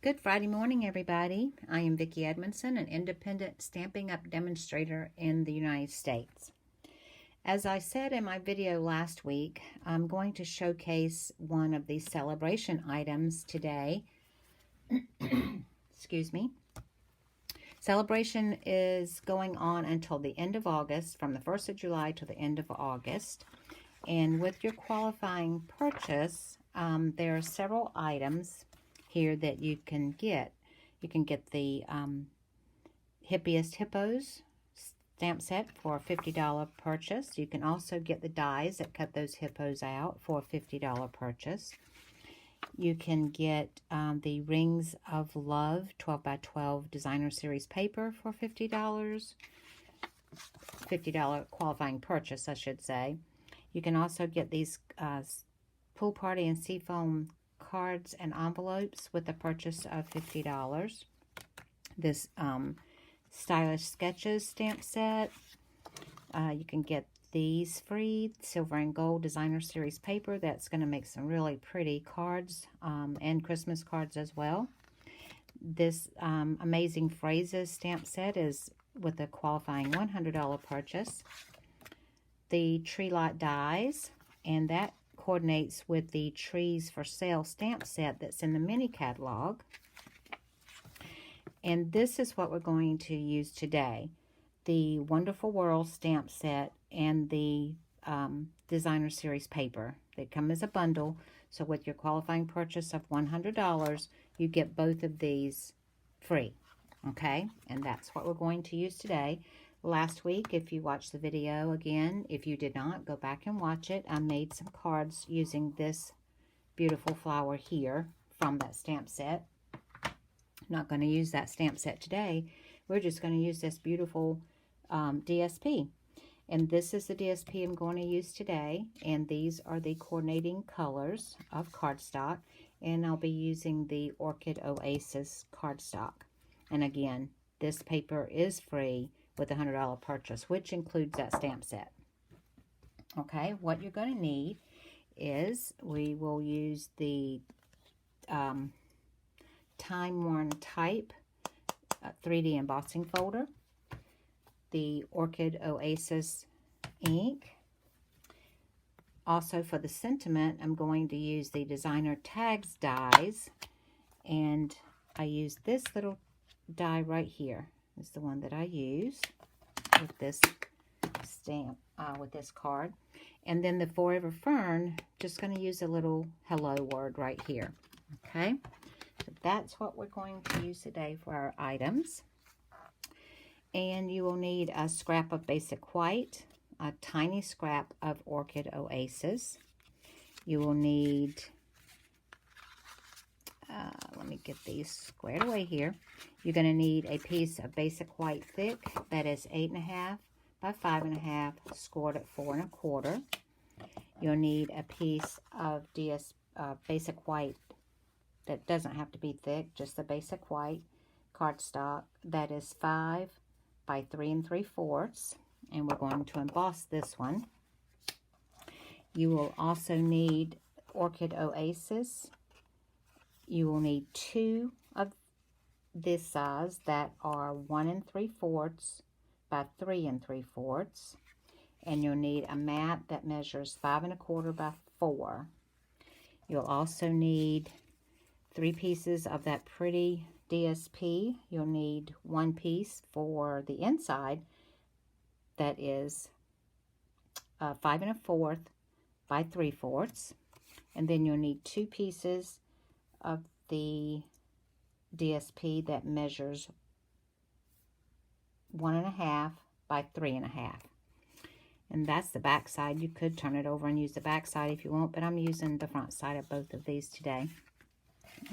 Good Friday morning, everybody. I am Vicki Edmondson, an independent Stampin' Up! Demonstrator in the United States. As I said in my video last week, I'm going to showcase one of these Sale-A-Bration items today. Excuse me. Sale-A-Bration is going on until the end of August, from the 1st of July to the end of August. And with your qualifying purchase, there are several items here that you can get. You can get the Hippiest Hippos stamp set for a $50 purchase. You can also get the dies that cut those hippos out for a $50 purchase. You can get the Rings of Love 12x12 designer series paper for $50. $50 qualifying purchase, I should say. You can also get these pool party and seafoam cards and envelopes with a purchase of $50. This Stylish Sketches stamp set. You can get these free silver and gold designer series paper. That's going to make some really pretty cards and Christmas cards as well. This Amazing Phrases stamp set is with a qualifying $100 purchase. The Tree Lot dies, and that coordinates with the Trees for Sale stamp set that's in the mini catalog. And this is what we're going to use today: the Wonderful World stamp set and the designer series paper. They come as a bundle, so with your qualifying purchase of $100, you get both of these free. Okay, and that's what we're going to use today. Last week, if you watched the video again, if you did not, go back and watch it. I made some cards using this beautiful flower here from that stamp set. I'm not going to use that stamp set today. We're just going to use this beautiful DSP. And this is the DSP I'm going to use today. And these are the coordinating colors of cardstock. And I'll be using the Orchid Oasis cardstock. And again, this paper is free with a $100 purchase, which includes that stamp set. Okay, what you're going to need is, we will use the Timeworn type 3D embossing folder, the Orchid Oasis ink. Also for the sentiment, I'm going to use the designer tags dies, and I use this little die right here. Is the one that I use with this stamp, with this card. And then the Forever Fern, just going to use a little hello word right here. Okay, so that's what we're going to use today for our items. And you will need a scrap of basic white, a tiny scrap of Orchid Oasis. You will need, let me get these squared away here. You're going to need a piece of basic white thick that is 8.5 by 5.5, scored at 4 1/4. You'll need a piece of basic white that doesn't have to be thick, just the basic white cardstock that is 5 by 3 3/4, and we're going to emboss this one. You will also need Orchid Oasis. You will need 2 of this size that are 1 3/4 by 3 3/4, and you'll need a mat that measures 5 1/4 by 4. You'll also need 3 pieces of that pretty DSP. You'll need 1 piece for the inside that is 5 1/4 by 3/4, and then you'll need 2 pieces of the DSP that measures 1 1/2 by 3 1/2. And that's the back side. You could turn it over and use the back side if you want, but I'm using the front side of both of these today.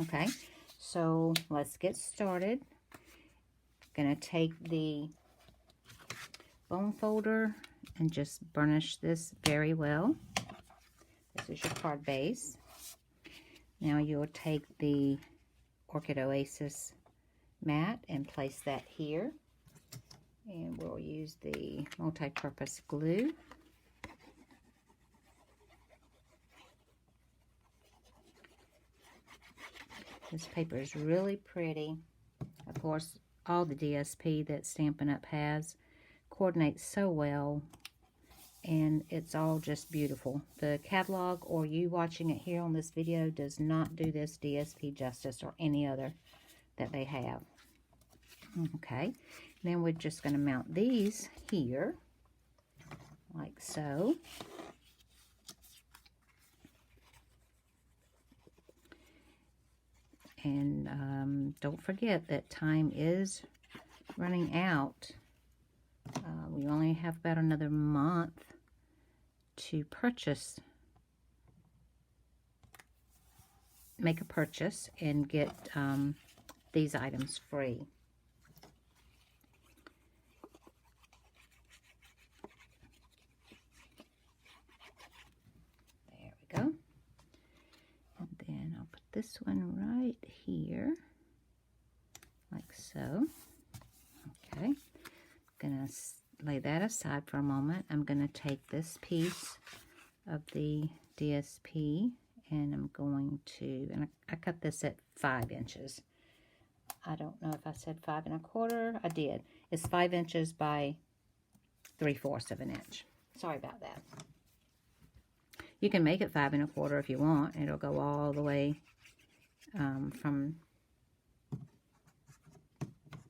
Okay, so let's get started. I'm going to take the bone folder and just burnish this very well. This is your card base. Now you'll take the Orchid Oasis mat and place that here. And we'll use the multi-purpose glue. This paper is really pretty. Of course, all the DSP that Stampin' Up! Has coordinates so well, and it's all just beautiful. The catalog, or you watching it here on this video, does not do this DSP justice, or any other that they have. Okay, then we're just going to mount these here, like so. And don't forget that time is running out. We only have about another month to purchase, make a purchase and get these items free. There we go. And then I'll put this one right here, like so. Okay, I'm gonna lay that aside for a moment. I'm gonna take this piece of the DSP and I'm going to, and I cut this at 5 inches. I don't know if I said 5 1/4. I did. It's 5 inches by 3/4 of an inch. Sorry about that. You can make it 5 1/4 if you want. It'll go all the way from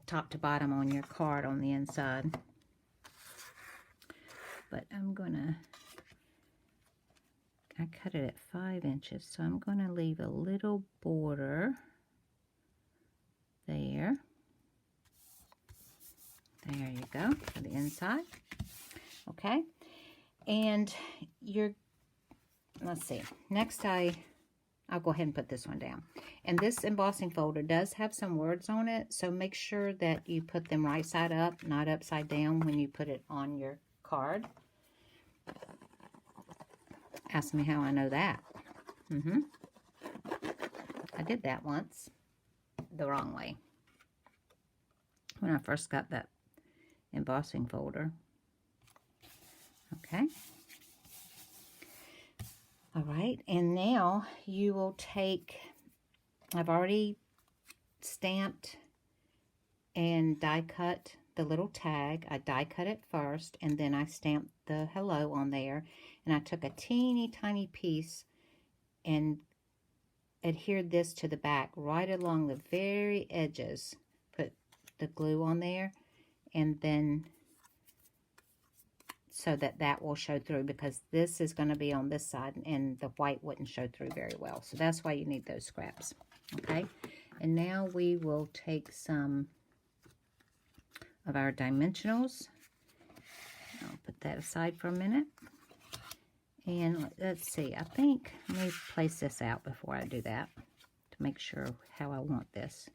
top to bottom on your card on the inside. But I'm gonna, I cut it at 5 inches, so I'm gonna leave a little border there. There you go, for the inside. Okay, and let's see, next I'll go ahead and put this one down. And this embossing folder does have some words on it, so make sure that you put them right side up, not upside down when you put it on your card. Ask me how I know that. I did that once the wrong way when I first got that embossing folder. Okay. All right, and now you will take, I've already stamped and die cut the little tag. I die cut it first, and then I stamped the hello on there, and I took a teeny tiny piece and adhered this to the back right along the very edges. Put the glue on there, and then so that that will show through, because this is going to be on this side and the white wouldn't show through very well. So that's why you need those scraps. Okay, and now we will take some of our dimensionals. I'll put that aside for a minute. And let's see, I think, let me place this out before I do that to make sure how I want this.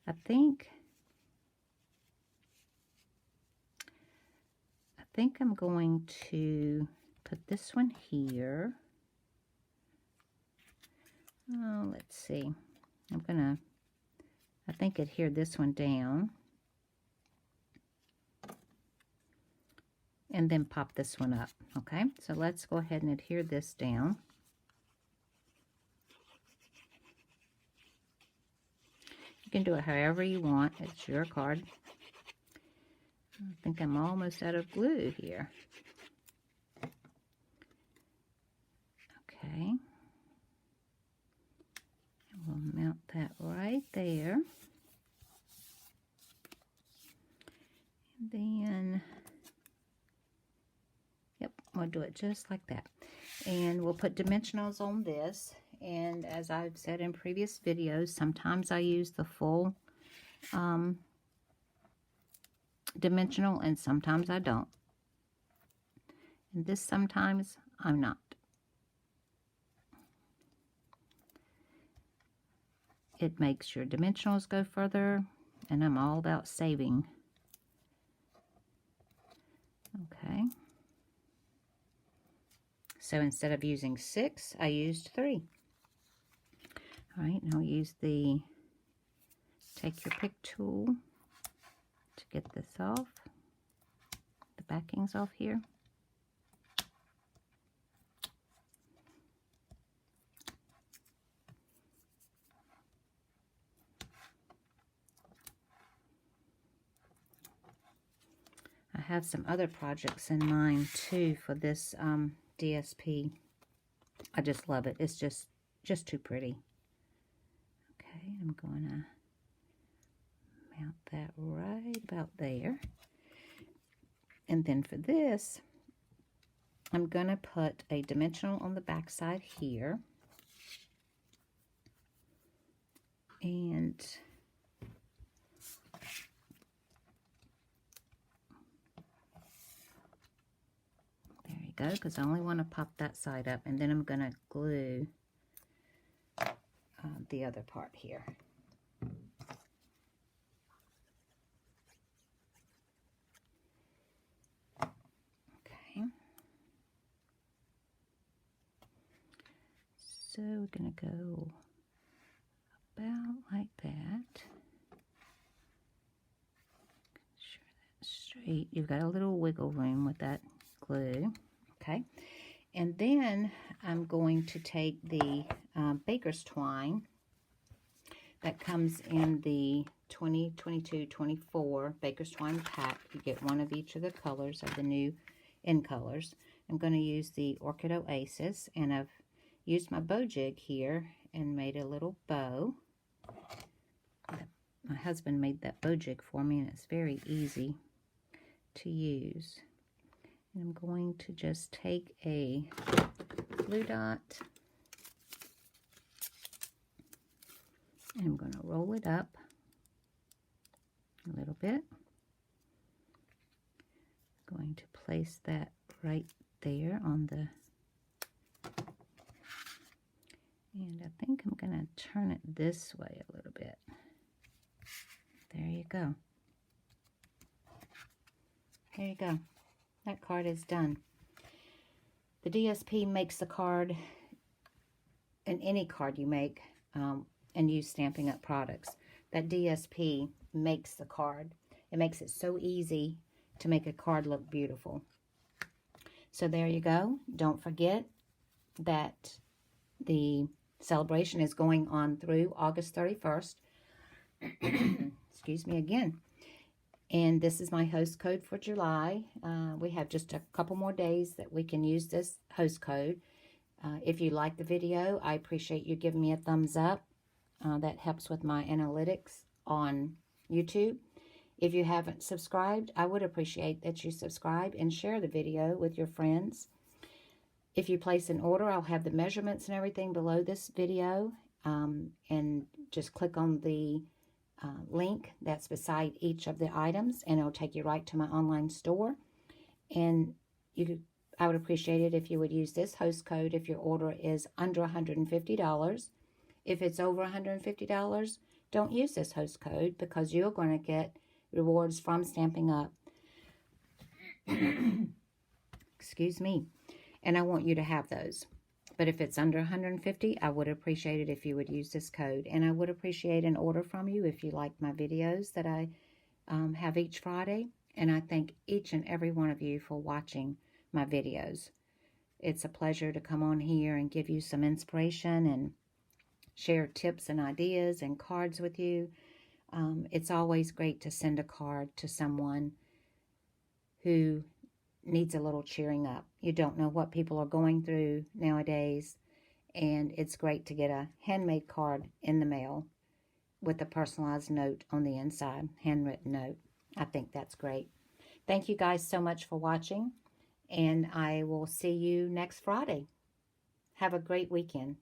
I think I'm going to put this one here. Oh, let's see. I'm gonna, I think, adhere this one down. And then pop this one up. Okay, so let's go ahead and adhere this down. You can do it however you want. It's your card. I think I'm almost out of glue here. Okay. And we'll mount that right there. And then, yep, we'll do it just like that. And we'll put dimensionals on this. And as I've said in previous videos, sometimes I use the full dimensional and sometimes I don't. And this sometimes I'm not. It makes your dimensionals go further, and I'm all about saving. Okay. So instead of using 6, I used 3. All right, now use the take your pick tool to get this off, the backings off here. have some other projects in mind too for this DSP. I just love it. It's just too pretty. Okay, I'm going to mount that right about there. And then for this, I'm going to put a dimensional on the back side here. And there you go, because I only want to pop that side up. And then I'm going to glue the other part here. So we're going to go about like that. Sure that's straight. You've got a little wiggle room with that glue. Okay. And then I'm going to take the baker's twine that comes in the 2022-24 baker's twine pack. You get one of each of the colors of the new in colors. I'm going to use the Orchid Oasis, and I've used my bow jig here and made a little bow. My husband made that bow jig for me, and it's very easy to use. And I'm going to just take a glue dot and I'm going to roll it up a little bit. I'm going to place that right there on the, and I think I'm going to turn it this way a little bit. There you go. There you go. That card is done. The DSP makes the card, and any card you make and use Stampin' Up! Products. That DSP makes the card. It makes it so easy to make a card look beautiful. So there you go. Don't forget that the celebration is going on through August 31st. Excuse me again. And this is my host code for July. We have just a couple more days that we can use this host code. If you like the video, I appreciate you giving me a thumbs up. That helps with my analytics on YouTube. If you haven't subscribed, I would appreciate that you subscribe and share the video with your friends. If you place an order, I'll have the measurements and everything below this video. And just click on the link that's beside each of the items, and it'll take you right to my online store. And I would appreciate it if you would use this host code if your order is under $150. If it's over $150, don't use this host code, because you're going to get rewards from Stampin' Up! Excuse me. And I want you to have those. But if it's under $150, I would appreciate it if you would use this code. And I would appreciate an order from you if you like my videos that I have each Friday. And I thank each and every one of you for watching my videos. It's a pleasure to come on here and give you some inspiration and share tips and ideas and cards with you. It's always great to send a card to someone who needs a little cheering up. You don't know what people are going through nowadays, and it's great to get a handmade card in the mail with a personalized note on the inside, handwritten note. I think that's great. Thank you guys so much for watching, and I will see you next Friday. Have a great weekend.